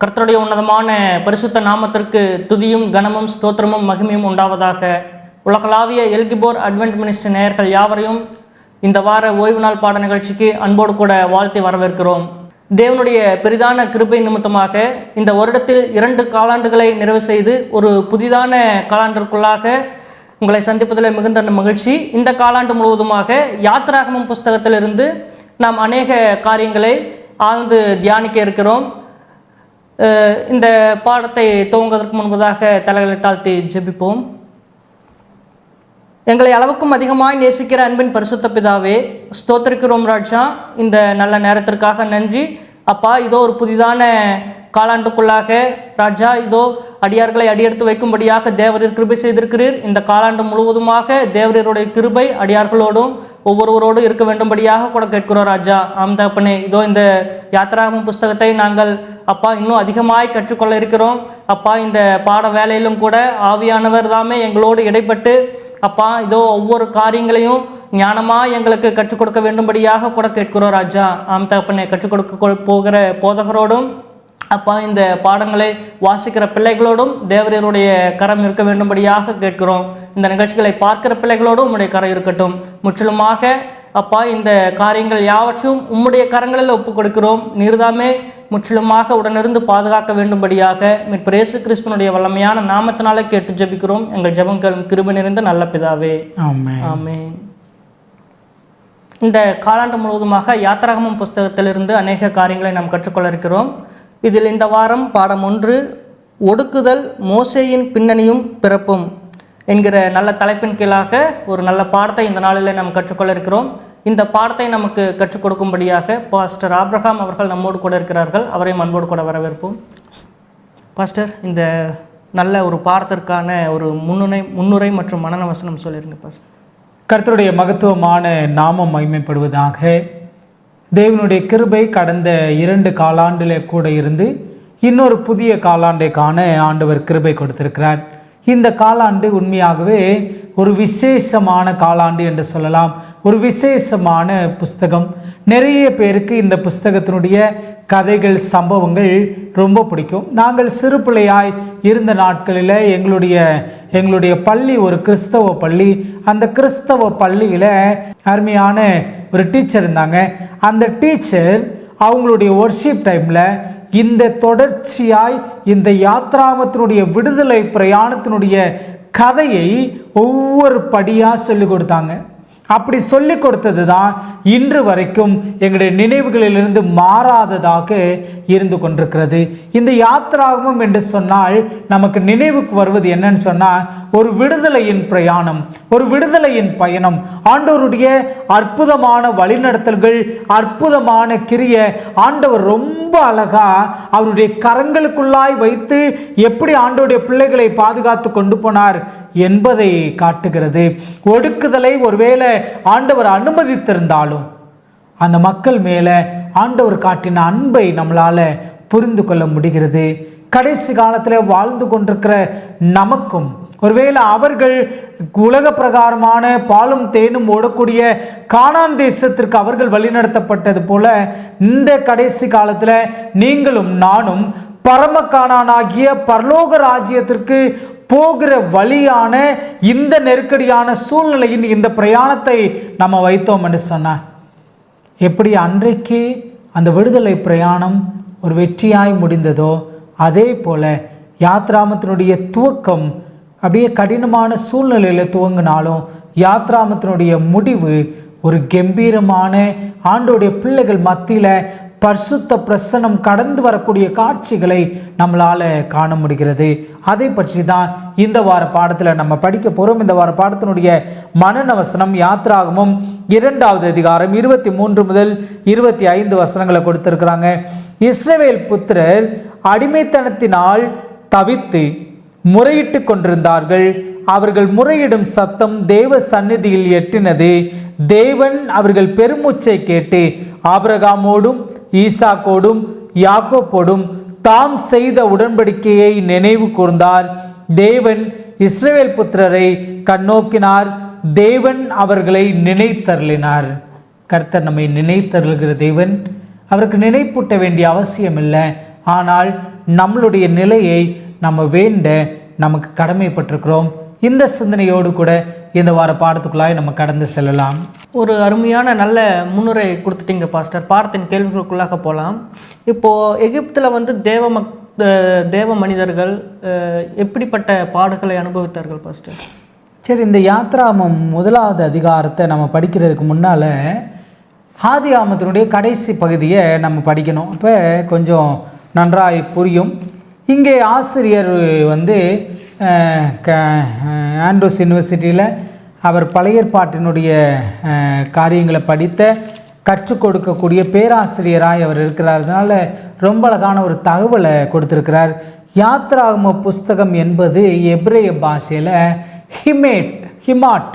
கர்த்தருடைய உன்னதமான பரிசுத்த நாமத்திற்கு துதியும் கனமும் ஸ்தோத்திரமும் மகிமையும் உண்டாவதாக. உலகளாவிய எல்கிபோர் அட்வென்ட் மினிஸ்ட்ரி நேயர்கள் யாவரையும் இந்த வார ஓய்வு நாள் பாட நிகழ்ச்சிக்கு அன்போடு கூட வாழ்த்தி வரவேற்கிறோம். தேவனுடைய பெரிதான கிருபை நிமித்தமாக இந்த வருடத்தில் 2 காலாண்டுகளை நிறைவு செய்து ஒரு புதிதான காலாண்டிற்குள்ளாக உங்களை சந்திப்பதில் மிகுந்த மகிழ்ச்சி. இந்த காலாண்டு முழுவதுமாக யாத்திராகமம் புஸ்தகத்திலிருந்து நாம் அநேக காரியங்களை ஆழ்ந்து தியானிக்க இருக்கிறோம். இந்த பாடத்தை துவங்குவதற்கு முன்பதாக தலைகளை தாழ்த்தி ஜெபிப்போம். எங்களை அளவுக்கும் அதிகமாய் நேசிக்கிற அன்பின் பரிசுத்த பிதாவே, ஸ்தோத்திரிக்கிறோம் ராஜா. இந்த நல்ல நேரத்திற்காக நன்றி அப்பா. இதோ ஒரு புதிதான காலாண்டுக்குள்ளாக ராஜா இதோ அடியார்களை அடியெடுத்து வைக்கும்படியாக தேவரீர் கிருபை செய்திருக்கிறீர். இந்த காலாண்டு முழுவதுமாக தேவரீருடைய கிருபை அடியார்களோடும் ஒவ்வொருவரோடும் இருக்க வேண்டும்படியாக கூட கேட்கிறோம் ராஜா. ஆம் தகப்பனே, இதோ இந்த யாத்திராகமம் புஸ்தகத்தை நாங்கள் அப்பா இன்னும் அதிகமாய் கற்றுக்கொள்ள இருக்கிறோம் அப்பா. இந்த பாட வேலையிலும் கூட ஆவியானவர் தாமே எங்களோடு இடைப்பட்டு அப்பா இதோ ஒவ்வொரு காரியங்களையும் ஞானமாக எங்களுக்கு கற்றுக் கொடுக்க வேண்டும்படியாக கூட கேட்கிறோம் ராஜா. ஆம் தகப்பனே, கற்றுக் கொடுக்க போகிற போதகரோடும் அப்பா இந்த பாடங்களை வாசிக்கிற பிள்ளைகளோடும் தேவரீருடைய கரம் இருக்க வேண்டும்படியாக கேட்கிறோம். இந்த நிகழ்ச்சிகளை பார்க்கிற பிள்ளைகளோடும் உம்முடைய கரம் இருக்கட்டும். முற்றிலுமாக அப்பா இந்த காரியங்கள் யாவற்றும் உம்முடைய கரங்களில் ஒப்புக் கொடுக்கிறோம். நீர்தாமே முற்றிலுமாக உடனிருந்து பாதுகாக்க வேண்டும்படியாக மீட்பர் இயேசு கிறிஸ்துவினுடைய வல்லமையான நாமத்தினாலே கேட்டு ஜெபிக்கிறோம். எங்கள் ஜெபம் கேளும் கிருபை நிறைந்த நல்ல பிதாவே, ஆமென். இந்த காலாண்டு முழுவதுமாக யாத்திராகமம் புஸ்தகத்திலிருந்து அநேக காரியங்களை நாம் கற்றுக்கொள்ள இருக்கிறோம். இதில் இந்த வாரம் பாடம் 1, ஒடுக்குதல், மோசேயின் பின்னணியும் பிறப்பும் என்கிற நல்ல தலைப்பின் கீழாக ஒரு நல்ல பாடத்தை இந்த நாளில் நாம் கற்றுக்கொள்ள இருக்கிறோம். இந்த பாடத்தை நமக்கு கற்றுக் கொடுக்கும்படியாக பாஸ்டர் ஆபிரகாம் அவர்கள் நம்மோடு கூட இருக்கிறார்கள். அவரையும் அன்போடு கூட வரவேற்போம். பாஸ்டர், இந்த நல்ல ஒரு பாடத்திற்கான ஒரு முன்னுரை மற்றும் மனன வசனம் சொல்லியிருங்க பாஸ்டர். கர்த்தருடைய மகத்துவமான நாமம் மகிமைப்படுவதாக. தேவனுடைய கிருபை கடந்த 2 காலாண்டில் கூட இருந்து இன்னொரு புதிய காலாண்டை காண ஆண்டவர் கிருபை கொடுத்திருக்கிறார். இந்த காலாண்டு உண்மையாகவே ஒரு விசேஷமான காலாண்டு என்று சொல்லலாம். ஒரு விசேஷமான புஸ்தகம். நிறைய பேருக்கு இந்த புஸ்தகத்தினுடைய கதைகள், சம்பவங்கள் ரொம்ப பிடிக்கும். நாங்கள் சிறு பிள்ளையாய் இருந்த நாட்களில் எங்களுடைய பள்ளி ஒரு கிறிஸ்தவ பள்ளி. அந்த கிறிஸ்தவ பள்ளியில் அருமையான ஒரு டீச்சர் இருந்தாங்க. அந்த டீச்சர் அவங்களுடைய ஒர்ஷிப் டைமில் இந்த தொடர்ச்சியாய் இந்த யாத்ராமத்தினுடைய விடுதலை பிரயாணத்தினுடைய கதையை ஒவ்வொரு படியாக சொல்லி கொடுத்தாங்க. அப்படி சொல்லி கொடுத்தது தான் இன்று வரைக்கும் எங்களுடைய நினைவுகளிலிருந்து மாறாததாக இருந்து கொண்டிருக்கிறது. இந்த யாத்திராகமம் என்று சொன்னால் நமக்கு நினைவுக்கு வருவது என்னன்னு சொன்னால் ஒரு விடுதலையின் பிரயாணம், ஒரு விடுதலையின் பயணம். ஆண்டவருடைய அற்புதமான வழிநடத்தல்கள், அற்புதமான கிரிய ஆண்டவர் ரொம்ப அழகா அவருடைய கரங்களுக்குள்ளாய் வைத்து எப்படி ஆண்டவருடைய பிள்ளைகளை பாதுகாத்து கொண்டு போனார் என்பதை காட்டுகிறது. ஒடுக்குதலை ஒருவேளை ஆண்டவர் அனுமதித்திருந்தாலும் அந்த மக்கள் மேலே ஆண்டவர் காட்டின அன்பை நம்மளால புரிந்து கொள்ள முடிகிறது. கடைசி காலத்தில் வாழ்ந்து கொண்டிருக்கிற நமக்கும் ஒருவேளை அவர்கள் உலக பிரகாரமான பாலும் தேனும் ஓடக்கூடிய கானான் தேசத்திற்கு அவர்கள் வழிநடத்தப்பட்டது போல இந்த கடைசி காலத்தில் நீங்களும் நானும் பரம கானானாகிய பரலோக ராஜ்யத்திற்கு போகிற வழியான இந்த நெருக்கடியான சூழ்நிலையின் இந்த பிரயாணத்தை நம்ம வைத்தோம் என்று சொன்னார். எப்படி அன்றைக்கு அந்த விடுதலை பிரயாணம் ஒரு வெற்றியாய் முடிந்ததோ அதே போல யாத்ராமத்தினுடைய துவக்கம் அப்படியே கடினமான சூழ்நிலையில் துவங்கினாலும் யாத்ராமத்தினுடைய முடிவு ஒரு கம்பீரமான ஆண்டோடைய பிள்ளைகள் மத்தியில் பரிசுத்த பிரசன்னம் கடந்து வரக்கூடிய காட்சிகளை நம்மளால் காண முடிகிறது. அதை பற்றி தான் இந்த வார பாடத்தில் நம்ம படிக்க போகிறோம். இந்த வார பாடத்தினுடைய மனன வசனம் யாத்திராகமம் 2வது அதிகாரம் 23 முதல் 25 வசனங்களை கொடுத்திருக்கிறாங்க. இஸ்ரவேல் புத்திரர் அடிமைத்தனத்தினால் தவித்து முறையிட்டு கொண்டிருந்தார்கள். அவர்கள் முறையிடும் சத்தம் தேவ சந்நிதியில் எட்டினது. தேவன் அவர்கள் பெருமூச்சை கேட்டு ஆபிரகாமோடும் ஈசாக்கோடும் யாக்கோப்போடும் தாம் செய்த உடன்படிக்கையை நினைவு கூர்ந்தார். தேவன் இஸ்ரவேல் புத்திரரை கண்ணோக்கினார். தேவன் அவர்களை நினைத்தருளினார். கர்த்தர் நம்மை நினைத்தருளுகிற தேவன். அவருக்கு நினைப்பூட்ட வேண்டிய அவசியம் இல்லை. ஆனால் நம்மளுடைய நிலையை நம்ம வேண்ட நமக்கு கடமைப்பட்டிருக்கிறோம். இந்த சிந்தனையோடு கூட இந்த வார பாடத்துக்குள்ளாய் நம்ம கடந்து செல்லலாம். ஒரு அருமையான நல்ல முன்னுரை கொடுத்துட்டீங்க பாஸ்டர். பாடத்தின் கேள்விகளுக்குள்ளாக போகலாம். இப்போது எகிப்தில் தேவ மனிதர்கள் எப்படிப்பட்ட பாடுகளை அனுபவித்தார்கள் பாஸ்டர்? சரி, இந்த யாத்ராமம் 1வது அதிகாரத்தை நம்ம படிக்கிறதுக்கு முன்னால் ஆதியாமத்தினுடைய கடைசி பகுதியை நம்ம படிக்கணும். அப்போ கொஞ்சம் நன்றாய் புரியும். இங்கே ஆசிரியர் ஆண்ட்ரூஸ் யூனிவர்சிட்டியில் அவர் பழைய ஏற்பாட்டினுடைய காரியங்களை கற்றுக் கொடுக்கக்கூடிய பேராசிரியராய் அவர் இருக்கிறார். அதனால் ரொம்ப அழகான ஒரு தகவலை கொடுத்துருக்கிறார். யாத்ராகம புஸ்தகம் என்பது எபிரேய பாஷையில் ஹிமாட்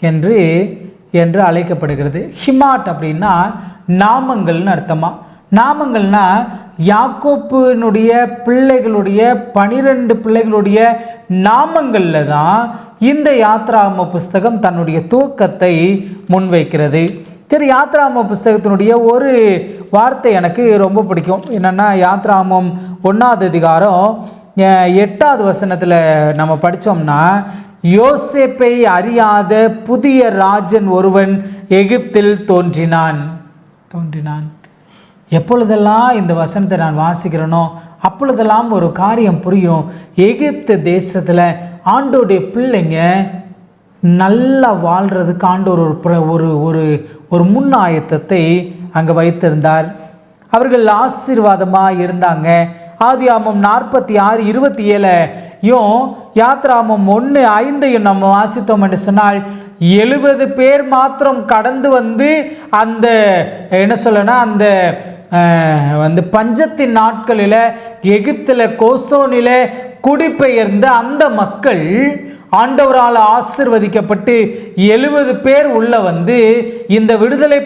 என்று அழைக்கப்படுகிறது. ஹிமாட் அப்படின்னா நாமங்கள்னு அர்த்தமா. நாமங்கள்னா யாக்கோப்பினுடைய பிள்ளைகளுடைய 12 பிள்ளைகளுடைய நாமங்களில் தான் இந்த யாத்ராகம புஸ்தகம் தன்னுடைய துவக்கத்தை முன்வைக்கிறது. சரி, யாத்ராகம புஸ்தகத்தினுடைய ஒரு வார்த்தை எனக்கு ரொம்ப பிடிக்கும். என்னென்னா, யாத்ராகமம் 1வது அதிகாரம் 8வது வசனத்தில் நம்ம படித்தோம்னா, யோசேப்பை அறியாத புதிய ராஜன் ஒருவன் எகிப்தில் தோன்றினான். எப்பொழுதெல்லாம் இந்த வசனத்தை நான் வாசிக்கிறேனோ அப்பொழுதெல்லாம் ஒரு காரியம் புரியும். எகிப்து தேசத்தில் ஆண்டோடைய பிள்ளைங்க நல்லா வாழ்கிறதுக்கு ஆண்டவர் ஒரு முன் ஆயத்தத்தை அங்கே வைத்திருந்தார். அவர்கள் ஆசீர்வாதமாக இருந்தாங்க. ஆதியாகமம் 46:27 யாத்ராகமம் 1:5 நம்ம வாசித்தோம் என்று சொன்னால் 70 பேர் மாத்திரம் கடந்து வந்து அந்த என்ன சொல்லனா அந்த பஞ்சத்தின் நாட்களில் எகிப்தில் கோசோனில் குடிபெயர்ந்த அந்த மக்கள் ஆண்டவரால் ஆசிர்வதிக்கப்பட்டு 70 பேர் உள்ள இந்த விடுதலை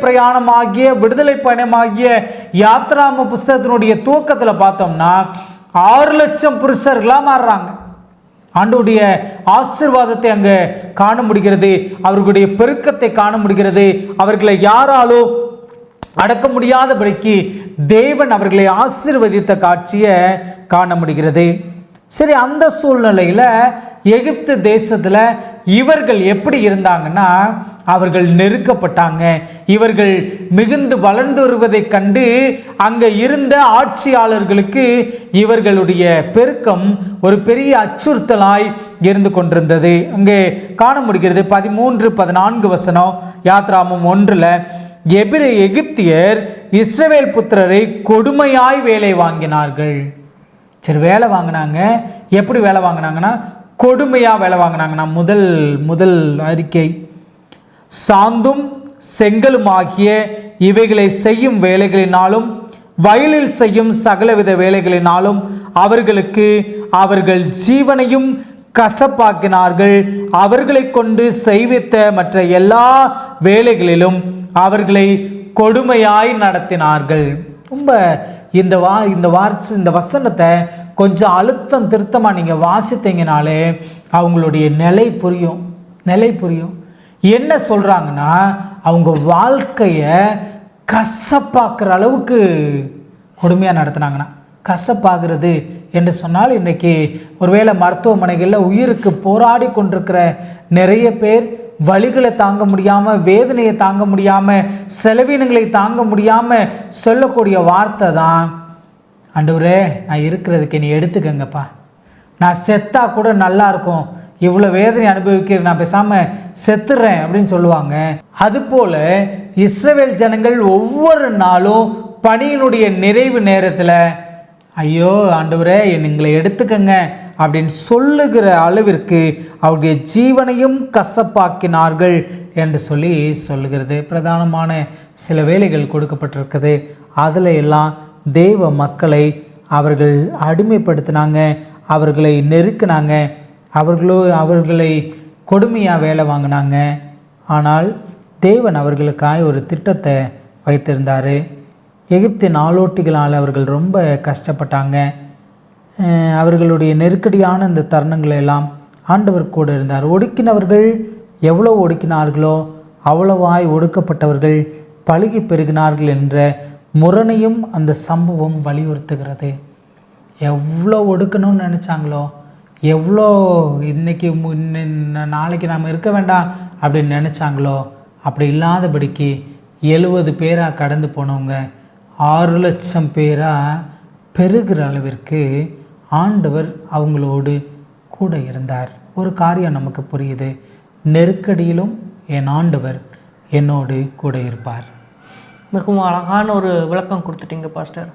பயணமாகிய யாத்ராகம புஸ்தகத்தினுடைய துவக்கத்தில் பார்த்தோம்னா 6 லட்சம் புருஷர்களாக மாறுறாங்க. ஆண்டவருடைய ஆசீர்வாதத்தை அங்கே காண முடிகிறது. அவர்களுடைய பெருக்கத்தை காண முடிகிறது. அவர்களை யாராலும் அடக்க முடியாதபடிக்கு தேவன் அவர்களை ஆசீர்வதித்த காட்சியை காண முடிகிறது. சரி, அந்த சூழ்நிலையில் எகிப்து தேசத்தில் இவர்கள் எப்படி இருந்தாங்கன்னா, அவர்கள் நெருக்கப்பட்டாங்க. இவர்கள் மிகுந்து வளர்ந்து வருவதை கண்டு அங்கே இருந்த ஆட்சியாளர்களுக்கு இவர்களுடைய பெருக்கம் ஒரு பெரிய அச்சுறுத்தலாய் இருந்து கொண்டிருந்தது. அங்கே காண முடிகிறது. 13-14 வசனம் யாத்ராகமம் 1. எகிப்தியர் இஸ்ரவேல் புத்திரரை கொடுமையாய் வேலை வாங்கினார்கள். சரி, வேலை வாங்கினாங்க. எப்படி வேலை வாங்கினாங்கன்னா, கொடுமையாக வேலை வாங்கினாங்கன்னா, முதல் அறிக்கை, சாந்தும் செங்கலும் ஆகிய இவைகளை செய்யும் வேலைகளினாலும் வயலில் செய்யும் சகலவித வேலைகளினாலும் அவர்கள் ஜீவனையும் கசப்பாக்கினார்கள். அவர்களை கொண்டு செய்வித்த மற்ற எல்லா வேலைகளிலும் அவர்களை கொடுமையாய் நடத்தினார்கள். ரொம்ப இந்த வசனத்தை கொஞ்சம் அழுத்தம் திருத்தமாக நீங்கள் வாசித்தீங்கனாலே அவங்களுடைய நிலை புரியும். என்ன சொல்கிறாங்கன்னா, அவங்க வாழ்க்கையை கசப்பாக்குற அளவுக்கு கொடுமையாக நடத்துனாங்கன்னா, கசப்பாகிறது என்று சொன்னால் இன்றைக்கி ஒருவேளை மருத்துவமனைகளில் உயிருக்கு போராடி கொண்டிருக்கிற நிறைய பேர் வலிகளை தாங்க முடியாமல், வேதனையை தாங்க முடியாமல், செலவினங்களை தாங்க முடியாமல் சொல்லக்கூடிய வார்த்தை தான், ஆண்டவரே நான் இருக்கிறதுக்கு நீ எடுத்துக்கங்கப்பா, நான் செத்தா கூட நல்லா இருக்கும், இவ்வளோ வேதனை அனுபவிக்கிறேன், நான் பேசாமல் செத்துறேன் அப்படின்னு சொல்லுவாங்க. அதுபோல் இஸ்ரவேல் ஜனங்கள் ஒவ்வொரு நாளும் பணியினுடைய நிறைவு நேரத்தில் ஐயோ ஆண்டவரே எங்களை எடுத்துக்கங்க அப்படின்னு சொல்லுகிற அளவிற்கு அவருடைய ஜீவனையும் கசப்பாக்கினார்கள் என்று சொல்லுகிறது. பிரதானமான சில வேலைகள் கொடுக்கப்பட்டிருக்குது. அதில் எல்லாம் தேவ மக்களை அவர்கள் அடிமைப்படுத்தினாங்க, அவர்களை நெருக்கினாங்க, அவர்களை கொடுமையாக வேலை வாங்கினாங்க. ஆனால் தேவன் அவர்களுக்காக ஒரு திட்டத்தை வைத்திருந்தார். எகிப்தின் ஆளோட்டிகளால் அவர்கள் ரொம்ப கஷ்டப்பட்டாங்க. அவர்களுடைய நெருக்கடியான இந்த தருணங்களை எல்லாம் ஆண்டவர் கூட இருந்தார். ஒடுக்கினவர்கள் எவ்வளோ ஒடுக்கினார்களோ அவ்வளவாய் ஒடுக்கப்பட்டவர்கள் பழுகி பெருகினார்கள் என்ற முரணையும் அந்த சம்பவம் வலியுறுத்துகிறது. எவ்வளோ ஒடுக்கணும்னு நினச்சாங்களோ, எவ்வளோ இன்னைக்கு நாளைக்கு நாம் இருக்க வேண்டாம் அப்படின்னு நினச்சாங்களோ, அப்படி இல்லாதபடிக்கு 70 பேராக கடந்து போனவங்க 6 லட்சம் பேராக பெருகிற அளவிற்கு ஆண்டவர் அவங்களோடு கூட இருந்தார். ஒரு காரியம் நமக்கு புரியுது, நெருக்கடியிலும் என் ஆண்டவர் என்னோடு கூட இருப்பார். மிகவும் அழகான ஒரு விளக்கம் கொடுத்துட்டீங்க பாஸ்டர்.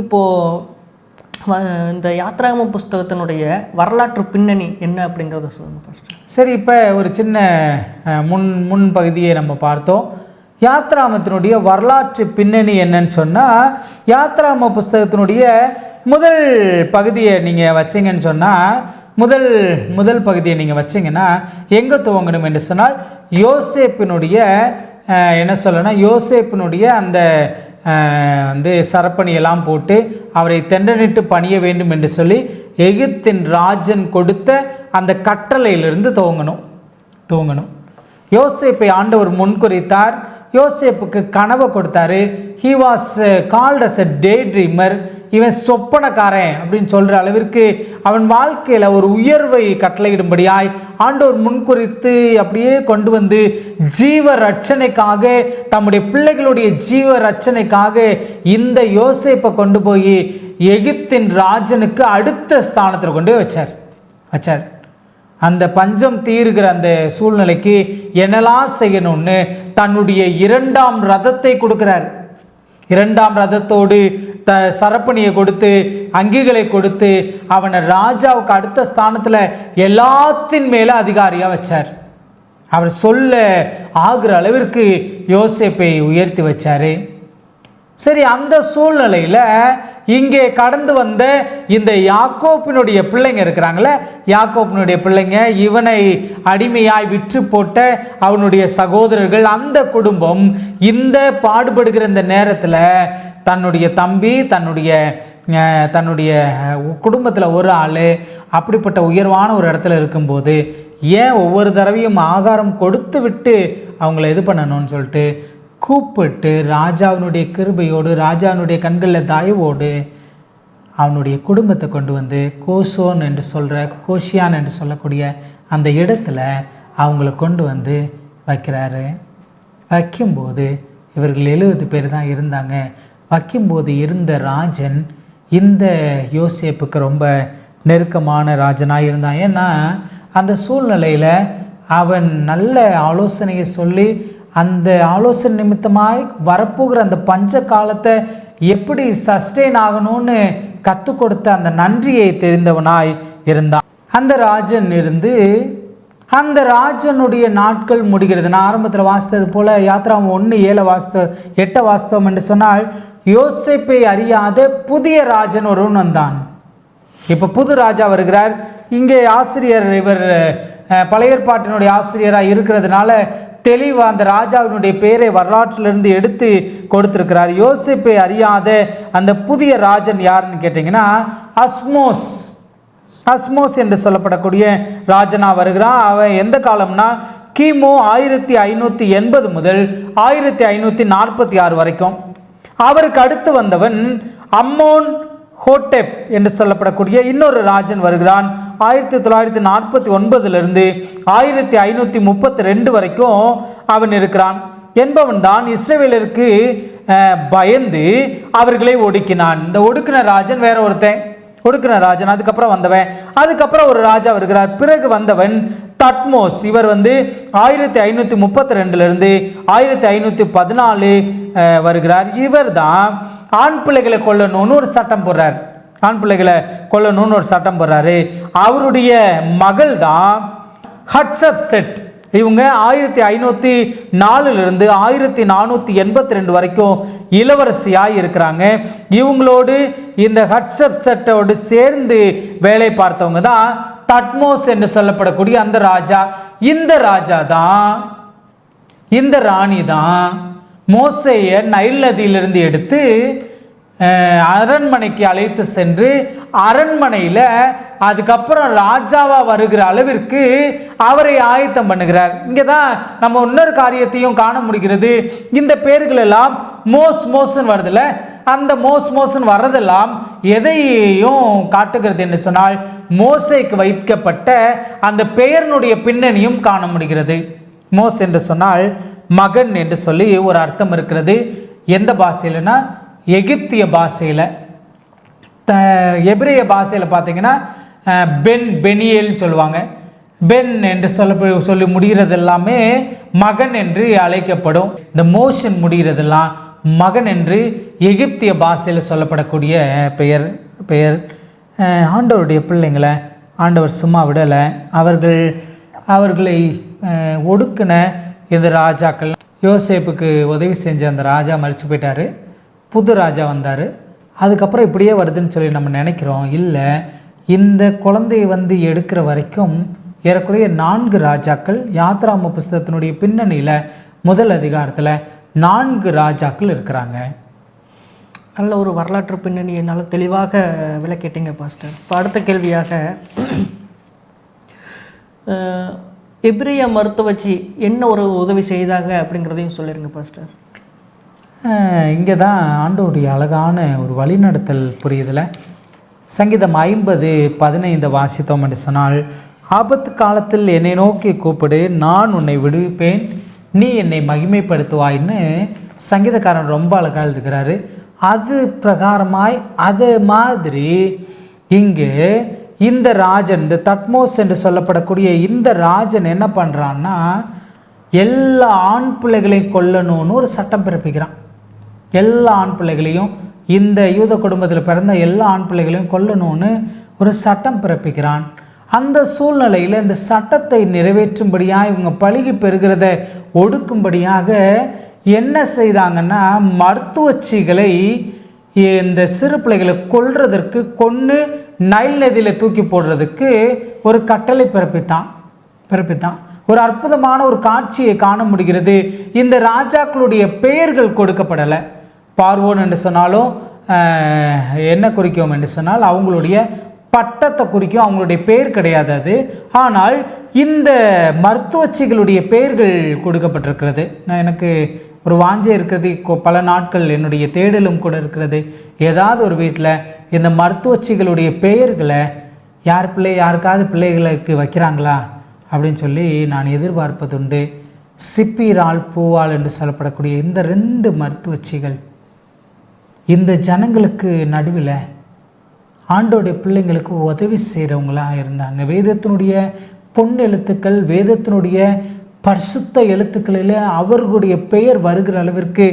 இப்போது இந்த யாத்ராகம புஸ்தகத்தினுடைய வரலாற்று பின்னணி என்ன அப்படிங்கிறத சொல்லுங்கள் பாஸ்டர். சரி, இப்போ ஒரு சின்ன முன் பகுதியை நம்ம பார்த்தோம். யாத்ராகமத்தினுடைய வரலாற்று பின்னணி என்னன்னு சொன்னால், யாத்ராகம புஸ்தகத்தினுடைய முதல் பகுதியை நீங்கள் வச்சிங்கன்னு சொன்னால், முதல் பகுதியை நீங்கள் வச்சிங்கன்னா எங்கே துவங்கணும் என்று சொன்னால், யோசேப்பினுடைய என்ன சொல்லனா, யோசேப்பினுடைய அந்த சரப்பணியெல்லாம் போட்டு அவரை தெண்டனிட்டு பணிய வேண்டும் என்று சொல்லி எகிப்தின் ராஜன் கொடுத்த அந்த கட்டளையிலிருந்து துவங்கணும். யோசேப்பை ஆண்டவர் முன்குறித்தார். யோசேப்புக்கு கனவை கொடுத்தாரு. He was called as a day dreamer. இவன் சொப்பனக்காரன் அப்படின்னு சொல்கிற அளவிற்கு அவன் வாழ்க்கையில் ஒரு உயர்வை கட்டளையிடும்படியாய் ஆண்டவர் முன்குறித்து அப்படியே கொண்டு வந்து ஜீவ ரட்சணைக்காக, தம்முடைய பிள்ளைகளுடைய ஜீவ ரட்சணைக்காக இந்த யோசேப்பை கொண்டு போய் எகிப்தின் ராஜனுக்கு அடுத்த ஸ்தானத்தில் கொண்டு வச்சார். அந்த பஞ்சம் தீருகிற அந்த சூழ்நிலைக்கு என்னெல்லாம் செய்யணும்னு தன்னுடைய 2ஆம் ரதத்தை கொடுக்கிறார். 2ஆம் ரதத்தோடு சரப்பணியை கொடுத்து, அங்கிகளை கொடுத்து, அவனை ராஜாவுக்கு அடுத்த ஸ்தானத்தில் எல்லாத்தின் மேலே அதிகாரியாக வச்சார். அவர் சொல்ல ஆகிற அளவிற்கு யோசேப்பை உயர்த்தி வச்சார். சரி, அந்த சூழ்நிலையில் இங்கே கடந்து வந்த இந்த யாக்கோப்பினுடைய பிள்ளைங்க இருக்கிறாங்களே, யாக்கோப்பினுடைய பிள்ளைங்க, இவனை அடிமையாய் விற்று போட்ட அவனுடைய சகோதரர்கள், அந்த குடும்பம் இந்த பாடுபடுகிற இந்த நேரத்தில் தன்னுடைய தம்பி, தன்னுடைய குடும்பத்தில் ஒரு ஆள் அப்படிப்பட்ட உயர்வான ஒரு இடத்துல இருக்கும்போது ஏன் ஒவ்வொரு தடவையும் ஆகாரம் கொடுத்து விட்டு அவங்கள இது பண்ணணும்னு சொல்லிட்டு கூப்பிட்டு ராஜாவினுடைய கிருபையோடு, ராஜாவினுடைய கண்களில் தயவோடு அவனுடைய குடும்பத்தை கொண்டு வந்து கோஷோன் என்று கோஷியான் என்று சொல்லக்கூடிய அந்த இடத்துல அவங்கள கொண்டு வந்து வைக்கிறாரு. வைக்கும்போது இவர்கள் 70 பேர் தான் இருந்தாங்க. வைக்கும்போது இருந்த ராஜன் இந்த யோசேப்புக்கு ரொம்ப நெருக்கமான ராஜனாக இருந்தான். ஏன்னா அந்த சூழ்நிலையில் அவன் நல்ல ஆலோசனையை சொல்லி, அந்த ஆலோசனை நிமித்தமாய் வரப்போகிற அந்த பஞ்ச காலத்தை எப்படி சஸ்டெயின் ஆகணும்னு கற்றுக் கொடுத்த அந்த நன்றியை தெரிந்தவனாய் இருந்தான். அந்த ராஜன் இருந்து அந்த ராஜனுடைய நாட்கள் முடிகிறது. நான் ஆரம்பத்தில் வாசித்தது போல யாத்ராகமம் 1:7 வாஸ்தவம் என்று சொன்னால், யோசேப்பை அறியாத புதிய ராஜன் ஒருவன் வந்தான். இப்போ புது ராஜா வருகிறார். இங்கே ஆசிரியர், இவர் பழைய ஏற்பாட்டினுடைய ஆசிரியராக இருக்கிறதுனால தெளிவாக அந்த ராஜாவினுடைய பெயரை வரலாற்றிலிருந்து எடுத்து கொடுத்திருக்கிறார். யோசேப்பை அறியாத அந்த புதிய ராஜன் யாருன்னு கேட்டிங்கன்னா அஸ்மோஸ் என்று சொல்லப்படக்கூடிய ராஜனா வருகிறான். அவன் எந்த காலம்னா கிமு 1580 முதல் 1546 வரைக்கும். அவருக்கு அடுத்து வந்தவன் அம்மோன் ஹோட்டெப் என்று சொல்லப்படக்கூடிய இன்னொரு ராஜன் வருகிறான். 1949 1532 வரைக்கும் அவன் இருக்கிறான் என்பவன் தான் இஸ்ரவேலருக்கு பயந்து அவர்களை ஒடுக்கினான். இந்த ஒடுக்கின ராஜன் வேற ஒடுக்கின ராஜன். அதுக்கப்புறம் வந்தவன், அதுக்கப்புறம் ஒரு ராஜா வருகிறார். பிறகு வந்தவன் தட்மோஸ். இவர் 1532 1514 வருகிறார். இவர் தான் ஆண் பிள்ளைகளை கொல்லணும்னு ஒரு சட்டம் போடுறார். அவருடைய மகள் தான் ஹட்சப்செட். இவங்க 1504 1482 வரைக்கும் இளவரசியாக இருக்கிறாங்க. இவங்களோடு இந்த ஹட்சப்செட்டோடு சேர்ந்து வேலை பார்த்தவங்க தான் தட்மோஸ் என்று சொல்லப்படக்கூடிய அந்த ராஜா. இந்த ராணி தான் மோசேயை நைல் நதியிலிருந்து எடுத்து அரண்மனைக்கு அழைத்து சென்று அரண்மனையில் அதுக்கப்புறம் ராஜாவா வருகிற அளவிற்கு அவரை ஆயத்தம் பண்ணுகிறார். இங்கே தான் நம்ம இன்னொரு காரியத்தையும் காண முடிகிறது. இந்த பேர்கள் எல்லாம் மோஸ்ன்னு வருதுல்ல, அந்த மோஸ்னு வர்றதெல்லாம் எதையும் காட்டுகிறது என்று சொன்னால் மோசேக்கு வைக்கப்பட்ட அந்த பெயரினுடைய பின்னணியும் காண முடிகிறது. மோஸ் என்று சொன்னால் மகன் என்று சொல்லி ஒரு அர்த்தம் இருக்கிறது. எந்த பாஷையிலனா எகிப்திய பாஷையில். எபிரேய பாஷையில் பார்த்தீங்கன்னா பெனியேல்னு சொல்லுவாங்க. பென் என்று சொல்லி முடிகிறது எல்லாமே மகன் என்று அழைக்கப்படும். இந்த மோஷன் முடிகிறதெல்லாம் மகன் என்று எகிப்திய பாஷையில் சொல்லப்படக்கூடிய பெயர். ஆண்டவருடைய பிள்ளைங்களை ஆண்டவர் சும்மா விடலை. அவர்களை ஒடுக்கின இந்த ராஜாக்கள், யோசேப்புக்கு உதவி செஞ்ச அந்த ராஜா மரித்து போயிட்டார். புது ராஜா வந்தார். அதுக்கப்புறம் இப்படியே வருதுன்னு சொல்லி நம்ம நினைக்கிறோம். இல்லை, இந்த குழந்தையை எடுக்கிற வரைக்கும் ஏறக்குறைய 4 ராஜாக்கள், யாத்ராம புஸ்தகத்தினுடைய பின்னணியில் முதல் அதிகாரத்தில் 4 ராஜாக்கள் இருக்கிறாங்க. நல்ல ஒரு வரலாற்று பின்னணி என்னால் தெளிவாக விளக்கிட்டீங்க பாஸ்டர். இப்போ அடுத்த கேள்வியாக, எபிரேய மருத்துவச்சி என்ன ஒரு உதவி செய்தாங்க அப்படிங்கிறதையும் சொல்லிடுங்க பாஸ்டர். இங்கே தான் ஆண்டவருடைய அழகான ஒரு வழிநடத்தல் புரியுதில்ல. சங்கீதம் 50:15 வாசித்தோம் என்று சொன்னால், ஆபத்து காலத்தில் என்னை நோக்கி கூப்பிடு, நான் உன்னை விடுவிப்பேன், நீ என்னை மகிமைப்படுத்துவாயின்னு சங்கீதக்காரன் ரொம்ப அழகாக எழுதுகிறாரு. அது பிரகாரமாய் அது மாதிரி இங்கே இந்த ராஜன், இந்த தட்மோஸ் என்று சொல்லப்படக்கூடிய இந்த ராஜன் என்ன பண்ணுறான்னா, எல்லா ஆண் பிள்ளைகளையும் கொல்லணும்னு ஒரு சட்டம் பிறப்பிக்கிறான். எல்லா ஆண் பிள்ளைகளையும், இந்த யூத குடும்பத்தில் பிறந்த எல்லா ஆண் பிள்ளைகளையும் கொல்லணும்னு ஒரு சட்டம் பிறப்பிக்கிறான். அந்த சூழ்நிலையில் இந்த சட்டத்தை நிறைவேற்றும்படியாக இவங்க பழுகி பெறுகிறத ஒடுக்கும்படியாக என்ன செய்தாங்கன்னா, மருத்துவச்சிகளை இந்த சிறு பிள்ளைகளை கொல்றதற்கு, கொன்று நைல் நதியில் தூக்கி போடுறதுக்கு ஒரு கட்டளை பிறப்பித்தான். ஒரு அற்புதமான ஒரு காட்சியை காண முடிகிறது. இந்த ராஜாக்களுடைய பெயர்கள் கொடுக்கப்படலை. பார்வோன் என்று சொன்னாலும் என்ன குறிக்கும் என்று சொன்னால் அவங்களுடைய பட்டத்தை குறிக்கும், அவங்களுடைய பெயர் கிடையாது அது. ஆனால் இந்த மருத்துவச்சிகளுடைய பெயர்கள் கொடுக்கப்பட்டிருக்கிறது. எனக்கு ஒரு வாஞ்சை இருக்கிறது, பல நாட்கள் என்னுடைய தேடலும் கூட இருக்கிறது. ஏதாவது ஒரு வீட்டில் இந்த மருத்துவச்சிகளுடைய பெயர்களை யாருக்காவது பிள்ளைகளுக்கு வைக்கிறாங்களா அப்படின்னு சொல்லி நான் எதிர்பார்ப்பதுண்டு. சிப்பிரால் பூவால் என்று சொல்லப்படக்கூடிய இந்த 2 மருத்துவச்சிகள் இந்த ஜனங்களுக்கு நடுவில் ஆண்டோடைய பிள்ளைங்களுக்கு உதவி செய்கிறவங்களாக இருந்தாங்க. வேதத்தினுடைய பொன் எழுத்துக்கள், வேதத்தினுடைய பரிசுத்த எழுத்துக்களில் அவர்களுடைய பெயர் வருகிற அளவிற்கு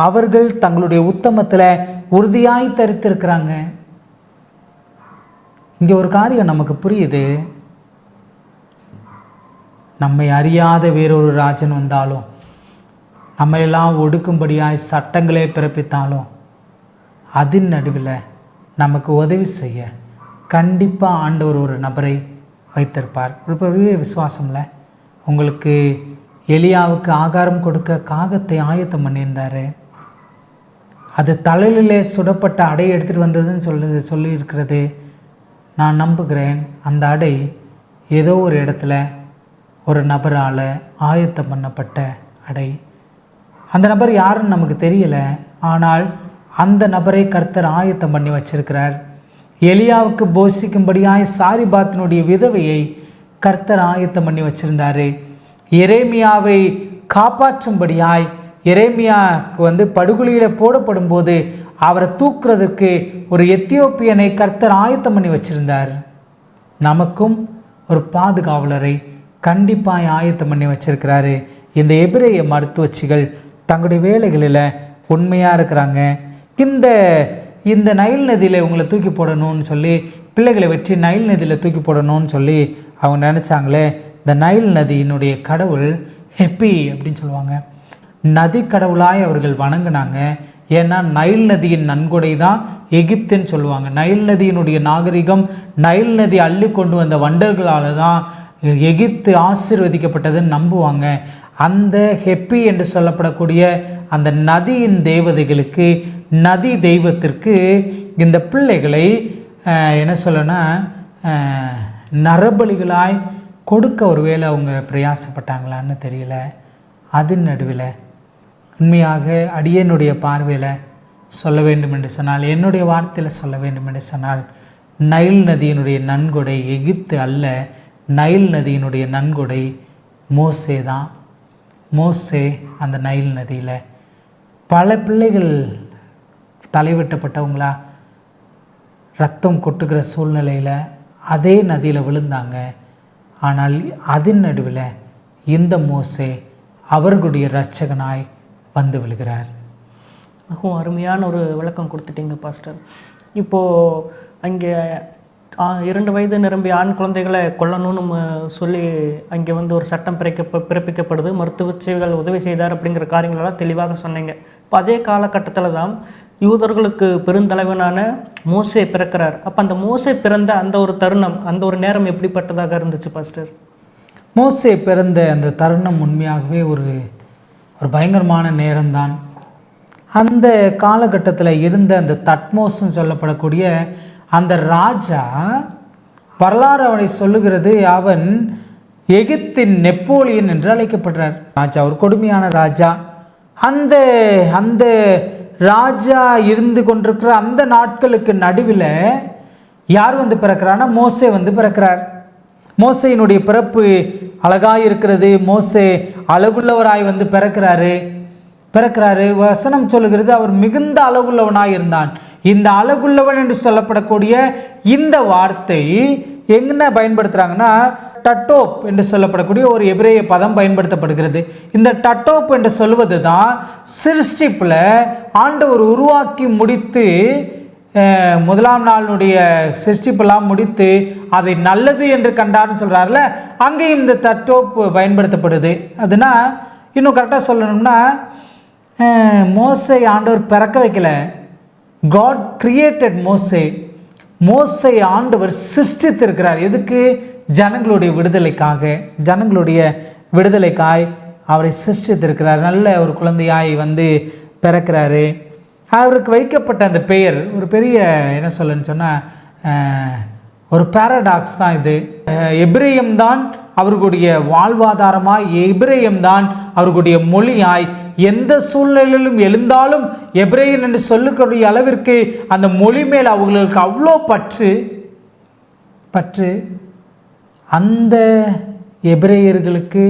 அவர்கள் தங்களுடைய உத்தமத்தில் உறுதியாய் தரித்திருக்கிறாங்க. இங்கே ஒரு காரியம் நமக்கு புரியுது. நம்மை அறியாத வேறொரு ராஜன் வந்தாலும், நம்மையெல்லாம் ஒடுக்கும்படியாய் சட்டங்களே பிறப்பித்தாலும், அதன் நடுவில் நமக்கு உதவி செய்ய கண்டிப்பாக ஆண்டவர் ஒரு நபரை வைத்திருப்பார். ஒரு பெரிய விசுவாசம்ல. உங்களுக்கு எலியாவுக்கு ஆகாரம் கொடுக்க காகத்தை ஆயத்தம் பண்ணியிருந்தார். அது தலையிலே சுடப்பட்ட அடை எடுத்துகிட்டு வந்ததுன்னு சொல்லி இருக்கிறது. நான் நம்புகிறேன் அந்த அடை ஏதோ ஒரு இடத்துல ஒரு நபரால் ஆயத்தம் பண்ணப்பட்ட அடை. அந்த நபர் யாருன்னு நமக்கு தெரியலை. ஆனால் அந்த நபரை கர்த்தர் ஆயத்தம் பண்ணி வச்சிருக்கிறார். எலியாவுக்கு போஷிக்கும்படியாய் சாரிபாத்தினுடைய விதவையை கர்த்தர் ஆயத்தம் பண்ணி வச்சிருந்தாரு. எரேமியாவை காப்பாற்றும்படியாய், எரேமியாவுக்கு படுகொலியில் போடப்படும் போது அவரை தூக்குறதுக்கு ஒரு எத்தியோப்பியனை கர்த்தர் ஆயத்தம் பண்ணி வச்சிருந்தார். நமக்கும் ஒரு பாதுகாவலரை கண்டிப்பாக ஆயத்தம் பண்ணி வச்சிருக்கிறாரு. இந்த எபிரேய மருத்துவச்சிகள் தங்களுடைய வேலைகளில் உண்மையாக இருக்கிறாங்க. இந்த நைல் நதியில் இவங்களை தூக்கி போடணும்னு சொல்லி, பிள்ளைகளை வெற்றி நைல் நதியில் தூக்கி போடணும்னு சொல்லி அவங்க நினச்சாங்களே. இந்த நைல் நதியினுடைய கடவுள் ஹெப்பி அப்படின்னு சொல்லுவாங்க. நதி கடவுளாய் அவர்கள் வணங்கினாங்க. ஏன்னா நைல் நதியின் நன்கொடை தான் எகிப்துன்னு சொல்லுவாங்க. நைல் நதியினுடைய நாகரிகம், நைல் நதி அள்ளி கொண்டு வந்த வண்டர்களால் தான் எகிப்து ஆசீர்வதிக்கப்பட்டதுன்னு நம்புவாங்க. அந்த ஹெப்பி என்று சொல்லப்படக்கூடிய அந்த நதியின் தேவதைகளுக்கு, நதி தெய்வத்திற்கு இந்த பிள்ளைகளை என்ன சொல்லனா நரபலிகளாய் கொடுக்க ஒருவேளை அவங்க பிரயாசப்பட்டாங்களான்னு தெரியல. அதன் நடுவில் உண்மையாக அடியனுடைய பார்வையில் சொல்ல வேண்டும் என்று சொன்னால், என்னுடைய வார்த்தையில் சொல்ல வேண்டும் என்று சொன்னால், நைல் நதியினுடைய நன்கொடை எகிப்து அல்ல, நைல் நதியினுடைய நன்கொடை மோசே தான். மோசே அந்த நைல் நதியில் பல பிள்ளைகள் தலைவெட்டப்பட்டவங்களா ரத்தம் கொட்டுகிற சூழ்நிலையில் அதே நதியில் விழுந்தாங்க. ஆனால் அதன் நடுவில் இந்த மோசே அவர்களுடைய இரட்சகனாய் வந்து விழுகிறார். மிகவும் அருமையான ஒரு விளக்கம் கொடுத்துட்டீங்க பாஸ்டர். இப்போது அங்கே 2 வயது நிரம்பிய ஆண் குழந்தைகளை கொல்லணும்னு சொல்லி அங்கே வந்து ஒரு சட்டம் பிறப்பிக்கப்படுது. மருத்துவ சேவைகள் உதவி செய்தார் அப்படிங்கிற காரியங்களெல்லாம் தெளிவாக சொன்னீங்க. இப்போ அதே காலகட்டத்தில் தான் யூதர்களுக்கு பெருந்தலைவனான மோசே பிறக்கிறார். அப்போ அந்த மோசே பிறந்த அந்த ஒரு தருணம், அந்த ஒரு நேரம் எப்படிப்பட்டதாக இருந்துச்சு பாஸ்டர்? மோசே பிறந்த அந்த தருணம் உண்மையாகவே ஒரு பயங்கரமான நேரம்தான். அந்த காலகட்டத்தில் இருந்த அந்த தட்மோஸ்ன்னு சொல்லப்படக்கூடிய அந்த ராஜா, வரலாறு அவனை சொல்லுகிறது, அவன் எகிப்தின் நெப்போலியன் என்று அழைக்கப்படுறார். ராஜா ஒரு கொடுமையான ராஜா. அந்த அந்த ராஜா இருந்து கொண்டிருக்கிற அந்த நாட்களுக்கு நடுவில் யார் வந்து பிறக்கிறான்னா மோசே வந்து பிறக்கிறார். மோசையினுடைய பிறப்பு அழகாய் இருக்கிறது. மோசே அழகுள்ளவராய் வந்து பிறக்கிறாரு. வசனம் சொல்லுகிறது, அவர் மிகுந்த அழகுள்ளவனாய் இருந்தான். இந்த அழகுள்ளவன் என்று சொல்லப்படக்கூடிய இந்த வார்த்தை என்ன பயன்படுத்துகிறாங்கன்னா, டட்டோப் என்று சொல்லப்படக்கூடிய ஒரு எபிரேய பதம் பயன்படுத்தப்படுகிறது. இந்த டட்டோப் என்று சொல்வது தான் சிருஷ்டிப்பில் ஆண்டவர் உருவாக்கி முடித்து முதலாம் நாளினுடைய சிருஷ்டிப்பெல்லாம் முடித்து அதை நல்லது என்று கண்டார்னு சொல்கிறார்ல, அங்கேயும் இந்த டட்டோப் பயன்படுத்தப்படுது. அதுனா இன்னும் கரெக்டாக சொல்லணும்னா, மோசை ஆண்டவர் பிறக்க வைக்கல, காட் கிரியேட்டட் மோசே. மோசை ஆண்டவர் சிருஷ்டித்திருக்கிறார். எதுக்கு? ஜனங்களுடைய விடுதலைக்காய் அவரை சிருஷ்டித்திருக்கிறார். நல்ல ஒரு குழந்தையாய் வந்து பிறக்கிறாரு. அவருக்கு வைக்கப்பட்ட அந்த பெயர் ஒரு பெரிய என்ன சொல்லன்னு சொன்னால் ஒரு பேரடாக்ஸ் தான் இது. எபிரேயம்தான் அவர்களுடைய வாழ்வாதாரமாய், எபிரேயம்தான் அவர்களுடைய மொழியாய், எந்த சூழ்நிலையிலும் எழுந்தாலும் எபிரேயன் என்று சொல்லக்கூடிய அளவிற்கு அந்த மொழி மேல் அவர்களுக்கு அவ்வளோ பற்று. அந்த எபிரேயர்களுக்கு,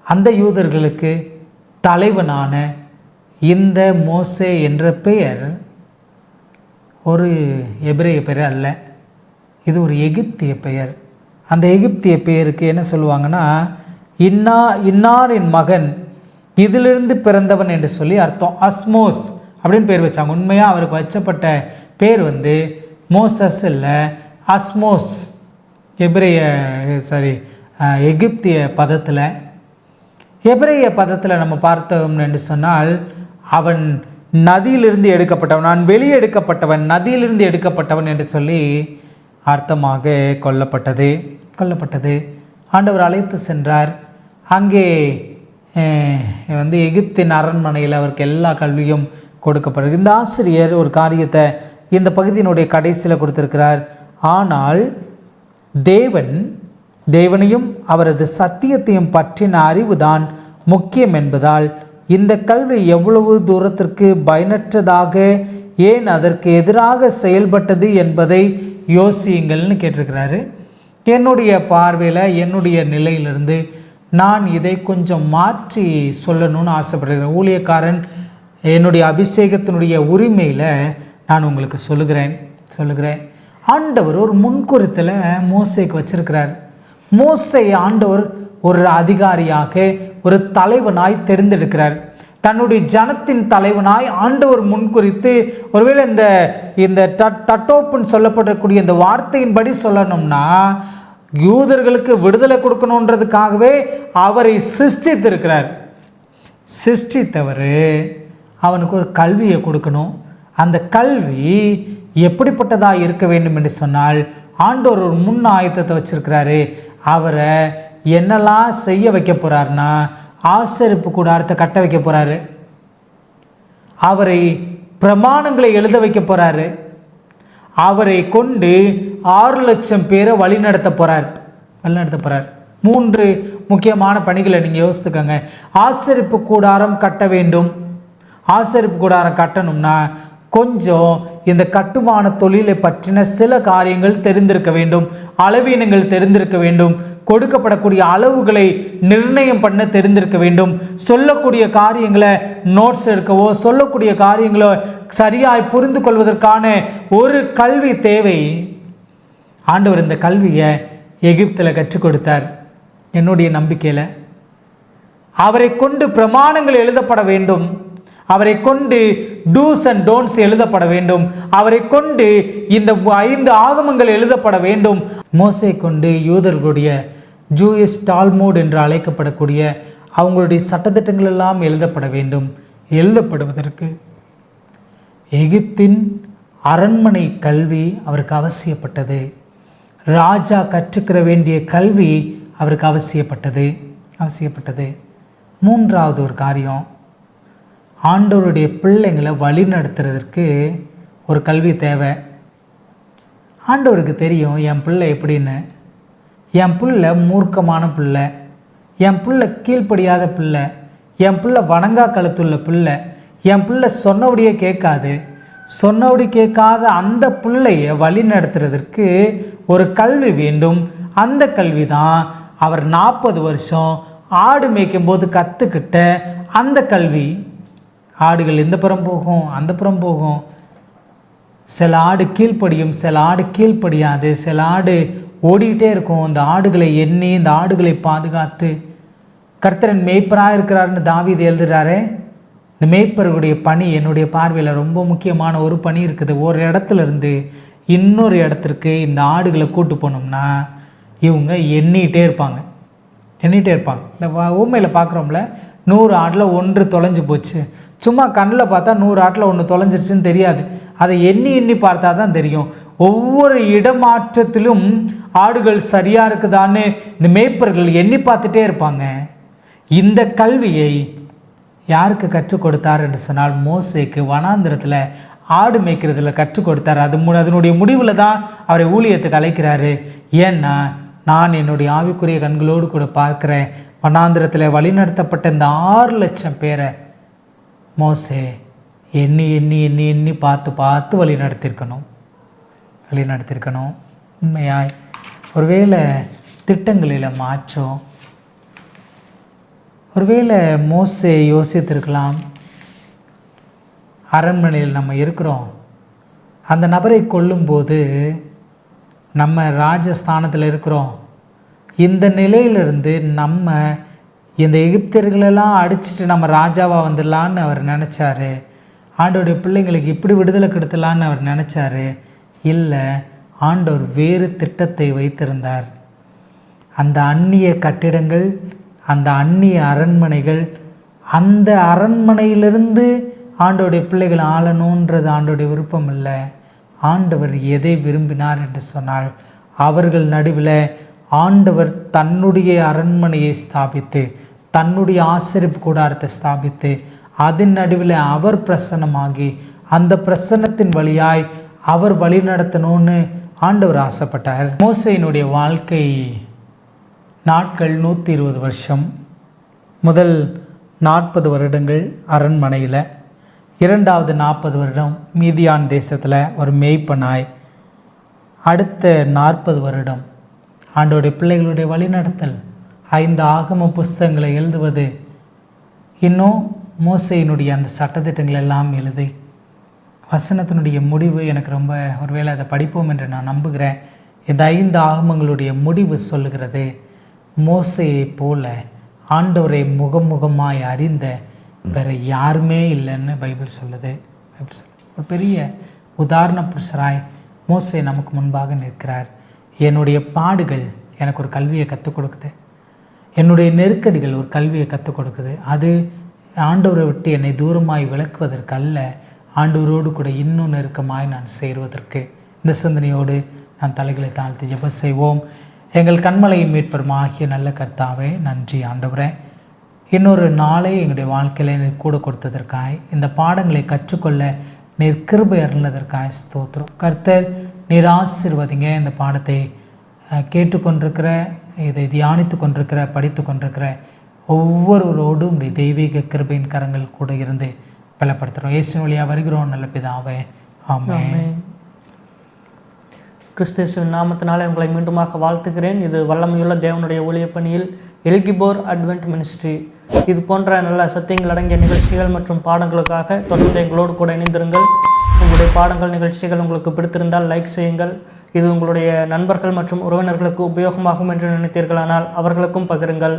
அந்த யூதர்களுக்கு தலைவனான இந்த மோசே என்ற பெயர் ஒரு எபிரேய பெயர் அல்ல, இது ஒரு எகிப்திய பெயர். அந்த எகிப்திய பெயருக்கு என்ன சொல்லுவாங்கன்னா, இன்னாரின் மகன், இதிலிருந்து பிறந்தவன் என்று சொல்லி அர்த்தம். அஸ்மோஸ் அப்படின்னு பேர் வச்சாங்க. உண்மையாக அவருக்கு வச்சப்பட்ட பேர் வந்து மோசஸ் இல்லை, அஸ்மோஸ். எகிப்திய பதத்தில், எபிரேய பதத்தில் நம்ம பார்த்தோம் என்று சொன்னால், அவன் நதியிலிருந்து எடுக்கப்பட்டவன், நான் வெளியே எடுக்கப்பட்டவன், நதியிலிருந்து எடுக்கப்பட்டவன் என்று சொல்லி அர்த்தமாக கொல்லப்பட்டது. ஆண்டவர் அழைத்து சென்றார். அங்கே வந்து எகிப்தின் அரண்மனையில் அவருக்கு எல்லா கல்வியும் கொடுக்கப்படுது. இந்த ஆசிரியர் ஒரு காரியத்தை இந்த பகுதியினுடைய கடைசியில் கொடுத்திருக்கிறார். ஆனால் தேவனையும் அவரது சத்தியத்தையும் பற்றின அறிவுதான் முக்கியம் என்பதால் இந்த கல்வி எவ்வளவு தூரத்திற்கு பயனற்றதாக, ஏன் அதற்கு எதிராக செயல்பட்டது என்பதை யோசியுங்கள்னு கேட்டிருக்கிறாரு. என்னுடைய பார்வையில், என்னுடைய நிலையிலிருந்து நான் இதை கொஞ்சம் மாற்றி சொல்லணும்னு ஆசைப்படுகிறேன். ஊழியக்காரன் என்னுடைய அபிஷேகத்தினுடைய உரிமையில் நான் உங்களுக்கு சொல்லுகிறேன். ஆண்டவர் ஒரு முன்குறித்தில் மோசேக்கு வச்சிருக்கிறார். மோசே ஆண்டவர் ஒரு அதிகாரியாக, ஒரு தலைவனாய் தெரிந்தெடுக்கிறார். தன்னுடைய ஜனத்தின் தலைவனாய் ஆண்டவர் முன்குறித்து, ஒருவேளை இந்த தட்டோப்புன்னு சொல்லப்படக்கூடிய இந்த வார்த்தையின்படி சொல்லணும்னா, யூதர்களுக்கு விடுதலை கொடுக்கணுன்றதுக்காகவே அவரை சிருஷ்டித்திருக்கிறார். சிருஷ்டித்தவர் அவனுக்கு ஒரு கல்வியை கொடுக்கணும். அந்த கல்வி எப்படிப்பட்டதாக இருக்க வேண்டும் என்று சொன்னால், ஆண்டவர் ஒரு முன் ஆயத்தத்தை வச்சிருக்கிறாரு. அவரை என்னெல்லாம் செய்ய வைக்க போறாருன்னா, ஆசரிப்பு கூடாரத்தை கட்ட வைக்க போறாரு. அவரை பிரமாணங்களை எழுத வைக்க போறாரு. அவரை கொண்டு 6 லட்சம் பேரை வழிநடத்த போறார். 3 முக்கியமான பணிகளை நீங்கள் யோசித்துக்கங்க. ஆசரிப்பு கூடாரம் கட்ட வேண்டும். ஆசரிப்பு கூடாரம் கட்டணும்னா கொஞ்சம் இந்த கட்டுமான தொழிலை பற்றின சில காரியங்கள் தெரிந்திருக்க வேண்டும், அளவீனங்கள் தெரிந்திருக்க வேண்டும், கொடுக்கப்படக்கூடிய அளவுகளை நிர்ணயம் பண்ண தெரிந்திருக்க வேண்டும், சொல்லக்கூடிய காரியங்களை நோட்ஸ் எடுக்கவோ சொல்லக்கூடிய காரியங்களை சரியாய் புரிந்து கொள்வதற்கான ஒரு கல்வி தேவை. ஆண்டவர் இந்த கல்வியை எகிப்தில் கற்றுக் கொடுத்தார். என்னுடைய நம்பிக்கையில் அவரை கொண்டு பிரமாணங்கள் எழுதப்பட வேண்டும், அவரை கொண்டு டூஸ் அண்ட் டோன்ட்ஸ் எழுதப்பட வேண்டும், அவரை கொண்டு இந்த 5 ஆகமங்கள் எழுதப்பட வேண்டும். மோசே கொண்டு யூதர்களுடைய ஜூயிஷ் டால்மூட் என்று அழைக்கப்படக்கூடிய அவங்களுடைய சட்டத்திட்டங்கள் எல்லாம் எழுதப்பட வேண்டும். எழுதப்படுவதற்கு எகிப்தின் அரண்மனை கல்வி அவருக்கு அவசியப்பட்டது. ராஜா கற்றுக்கிற வேண்டிய கல்வி அவருக்கு அவசியப்பட்டது. மூன்றாவது ஒரு காரியம், ஆண்டவருடைய பிள்ளைங்களை வழி நடத்துறதற்கு ஒரு கல்வி தேவை. ஆண்டவருக்கு தெரியும் என் பிள்ளை எப்படின்னு. என் பிள்ளை மூர்க்கமான பிள்ளை, என் பிள்ளை கீழ்ப்படியாத பிள்ளை, என் பிள்ளை வணங்கா கழுத்துள்ள பிள்ளை, என் பிள்ளை சொன்னபடியே கேட்காது. சொன்னபடி கேட்காத அந்த பிள்ளையை வழி நடத்துறதற்கு ஒரு கல்வி வேண்டும். அந்த கல்வி தான் அவர் 40 வருஷம் ஆடு மேய்க்கும் போது கற்றுக்கிட்ட அந்த கல்வி. ஆடுகள் இந்த புறம் போகும், அந்த புறம் போகும். சில ஆடு கீழ்ப்படியும், சில ஆடு கீழ்ப்படியாது. சில ஆடு ஓடிக்கிட்டே இருக்கும். இந்த ஆடுகளை எண்ணி இந்த ஆடுகளை பாதுகாத்து கர்த்தரன் மேய்ப்பராக இருக்கிறாருன்னு தாவீது எழுதுகிறாரு. இந்த மேய்ப்பருடைய பணி என்னுடைய பார்வையில் ரொம்ப முக்கியமான ஒரு பணி இருக்குது. ஒரு இடத்துல இருந்து இன்னொரு இடத்திற்கு இந்த ஆடுகளை கூட்டு போனோம்னா இவங்க எண்ணிகிட்டே இருப்பாங்க. இந்த ஊமையில் பார்க்குறோம்ல, 100 ஆட்டில் 1 தொலைஞ்சு போச்சு. சும்மா கண்ணில் பார்த்தா 100 ஆட்டில் 1 தொலைஞ்சிருச்சுன்னு தெரியாது. அதை எண்ணி பார்த்தா தான் தெரியும். ஒவ்வொரு இடமாற்றத்திலும் ஆடுகள் சரியாக இருக்குதான்னு இந்த மேய்ப்பர்கள் எண்ணி பார்த்துட்டே இருப்பாங்க. இந்த கல்வியை யாருக்கு கற்றுக் கொடுத்தார் என்று சொன்னால் மோசேக்கு வனாந்திரத்தில் ஆடு மேய்க்கிறதுல கற்றுக் கொடுத்தார். அதனுடைய முடிவில் தான் அவரை ஊழியத்துக்கு அழைக்கிறாரு. ஏன்னா நான் என்னுடைய ஆவிக்குரிய கண்களோடு கூட பார்க்குறேன், வனாந்திரத்தில் வழிநடத்தப்பட்ட இந்த 6 லட்சம் பேரை மோசே எண்ணி பார்த்து வழி நடத்தியிருக்கணும். உண்மையாய் ஒருவேளை திட்டங்களில் மாற்றம், ஒருவேளை மோசே யோசித்திருக்கலாம், அரண்மனையில் நம்ம இருக்கிறோம், அந்த நபரை கொல்லும்போது நம்ம ராஜஸ்தானத்தில் இருக்கிறோம், இந்த நிலையிலிருந்து நம்ம இந்த எகிப்தியர்களெல்லாம் அடிச்சுட்டு நம்ம ராஜாவாக வந்துடலான்னு அவர் நினச்சாரு. ஆண்டோடைய பிள்ளைங்களுக்கு இப்படி விடுதலை கொடுத்தலான்னு அவர் நினச்சாரு. இல்லை, ஆண்டவர் வேறு திட்டத்தை வைத்திருந்தார். அந்த அந்நிய கட்டிடங்கள், அந்த அந்நிய அரண்மனைகள், அந்த அரண்மனையிலிருந்து ஆண்டோடைய பிள்ளைகள் ஆளணுன்றது ஆண்டோடைய விருப்பம் இல்லை. ஆண்டவர் எதை விரும்பினார் என்று சொன்னால், அவர்கள் நடுவில் ஆண்டவர் தன்னுடைய அரண்மனையை ஸ்தாபித்து, தன்னுடைய ஆசரிப்பு கூடாரத்தை ஸ்தாபித்து, அதன் நடுவில் அவர் பிரசன்னமாகி அந்த பிரசன்னத்தின் வழியாய் அவர் வழி நடத்தணும்னு ஆண்டவர் ஆசைப்பட்டார். மோசேயினுடைய வாழ்க்கை நாட்கள் 120 வருஷம். முதல் 40 வருடங்கள் அரண்மனையில், இரண்டாவது 40 வருடம் மீதியான் தேசத்தில் ஒரு மேய்ப்பனாய், அடுத்த 40 வருடம் ஆண்டோடைய பிள்ளைகளுடைய வழிநடத்தல், 5 ஆகம புஸ்தகங்களை எழுதுவது, இன்னும் மோசேயினுடைய அந்த சட்டத்திட்டங்கள் எல்லாம் எழுதி வசனத்தினுடைய முடிவு எனக்கு ரொம்ப, ஒருவேளை அதை படிப்போம் என்று நான் நம்புகிறேன். இந்த 5 ஆகமங்களுடைய முடிவு சொல்லுகிறது, மோசேயை போல ஆண்டவரை முகமுகமாய் அறிந்த வேறு யாருமே இல்லைன்னு பைபிள் சொல்லுது. ஒரு பெரிய உதாரண புருஷராய் மோசே நமக்கு முன்பாக நிற்கிறார். என்னுடைய பாடுகள் எனக்கு ஒரு கல்வியை கற்றுக் கொடுக்குது, என்னுடைய நெருக்கடிகள் ஒரு கல்வியை கற்றுக் கொடுக்குது. அது ஆண்டவரை விட்டு என்னை தூரமாய் விளக்குவதற்கு அல்ல, ஆண்டவரோடு கூட இன்னும் நெருக்கமாய் நான் சேருவதற்கு. இந்த சிந்தனையோடு நான் தலைகளை தாழ்த்தி ஜெபம் செய்வோம். எங்கள் கண்மலையும் மீட்பருமாகிய நல்ல கர்த்தாவே, நன்றி ஆண்டவரே. இன்னொரு நாளை எங்களுடைய வாழ்க்கையில் நீர் கூட கொடுத்ததற்காய், இந்த பாடங்களை கற்றுக்கொள்ள நீர் கிருபை அருளதற்காய் ஸ்தோத்திரம். கர்த்தர் நீர் ஆசீர்வதிங்க. இந்த பாடத்தை கேட்டுக்கொண்டிருக்கிற, இதை தியானித்து கொண்டிருக்கிற, படித்து கொண்டிருக்கிற ஒவ்வொருவரோடும் உடைய தெய்வீக கிருபையின் கரங்கள் கூட இருந்து பலப்படுத்துகிறோம். இயேசுவின் வழியாக வருகிறோம் நல்ல பிதாவே, ஆமென். கிறிஸ்துவின் நாமத்தினாலே உங்களை மீண்டுமாக வாழ்த்துகிறேன். இது வல்லமையுள்ள தேவனுடைய ஊழிய பணியில் எல்கிபோர் அட்வென்ட் மினிஸ்ட்ரி. இது போன்ற நல்ல சத்தியங்கள் அடங்கிய நிகழ்ச்சிகள் மற்றும் பாடங்களுக்காக தொடர்ந்து எங்களோடு கூட இணைந்திருங்கள். உங்களுடைய பாடங்கள் நிகழ்ச்சிகள் உங்களுக்கு பிடித்திருந்தால் லைக் செய்யுங்கள். இது உங்களுடைய நண்பர்கள் மற்றும் உறவினர்களுக்கு உபயோகமாகும் என்று நினைத்தீர்களானால் அவர்களுக்கும் பகிருங்கள்.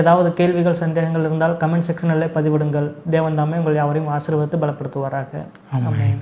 ஏதாவது கேள்விகள் சந்தேகங்கள் இருந்தால் கமெண்ட் செக்ஷனில் பதிவிடுங்கள். தேவன் தாமே உங்கள் யாவரையும் ஆசீர்வதித்து பலப்படுத்துவாராக. ஆமென்.